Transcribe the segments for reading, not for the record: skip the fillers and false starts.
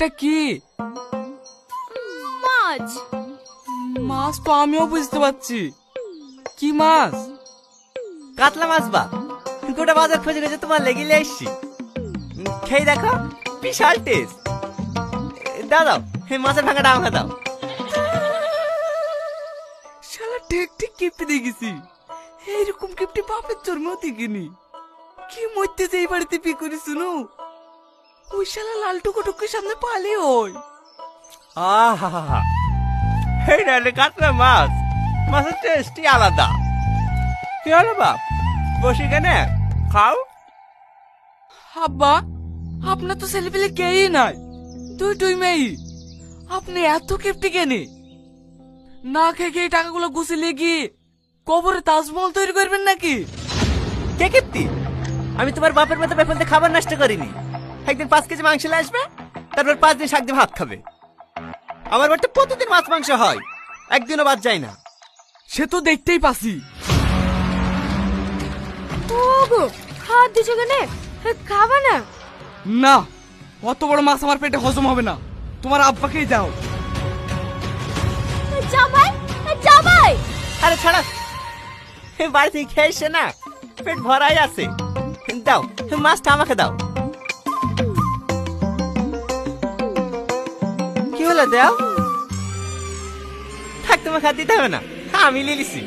এটা কি? মাছ। মাছ তো আমিও বুঝতে পারছি, কি মাছ? কাতলা মাছ বা গোটা বাজার খুঁজে খুঁজে তোমার লেগে এসছি। খেয়ে দেখো, বিশাল টেস্ট। দাও দাও, মাছের ভাঙাটা আমাকে দাও। শালা ঠিক ঠিক কিপটে দেখেছি, এইরকম কিপটে বাপের জন্মেও দেখিনি। কি মরতে যে এই বাড়িতে পি করি শুনো, ওই শালা লাল টুকুটুকুর সামনে পালে ওই। আহা, এই নালে কাতলা মাছ, মাছের টেস্টই আলাদা। কি হলো বাপ, বসি কেনে খাও। আব্বা, আপনার তো ছেলে পেলে কেই নাই, দুই মেয়ে, আপনি এত কিপটে কেনে? না খেয়ে খেয়ে টাকাগুলো গুছিয়ে গিয়ে কবরে তাজমহল তৈরি করবেন নাকি? কে কিপ্তি? আমি তোমার বাপের মতো বেফলতে খাবার নষ্ট করিনি। একদিন 5 কেজি মাংস নিয়ে আসবে, তারপর 5 দিন শাক দিয়ে ভাত খাবে। আমার বাড়িতে প্রতিদিন মাছ মাংস হয়, একদিনও বাদ যায় না। সে তো দেখতেই পাচ্ছি। ওগো, হাত দিছো কেনে? খাবা না? না, অত বড় মাছ আমার পেটে হজম হবে না, তোমার আব্বাকেই দাও। জামাই, জামাই। আরে ছাড়া, বাড়ি থেকে খেয়ে এসে না, পেট ভরাই আছে। দাও, মাছটা আমাকে দাও। কি হলো দাও? থাক, তোমাকে আর দিতে হবে না, আমি লিলিছি।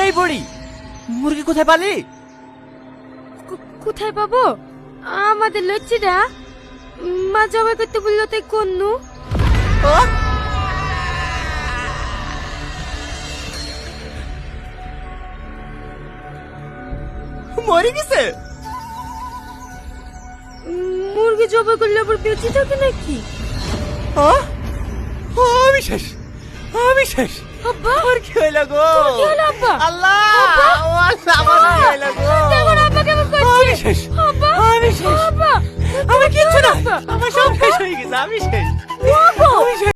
এই বড়ি, মুরগি কোথায় পালি? কোথায় পাবো? আমাদের লজ্জিটা মা জবাই করতে বললো তাই কন্নু। ও, মরে গেছে? মুরগি জবাই করলে আবার বেঁচে থাকে নাকি? আমি শেষ, আমি শেষ। আব্বা, আমার কি হইল গো? কি হলো আব্বা? আল্লাহ, আব্বা! ও আল্লাহ, আমার কি হইল গো? দেখো না আব্বা কেমন করছে। আমি শেষ, আব্বা, আমি শেষ। আব্বা, আমার কিচ্ছু না, আব্বা, আমার সব শেষ হয়ে গেছে, আমি শেষ। আব্বা। আমি শেষ।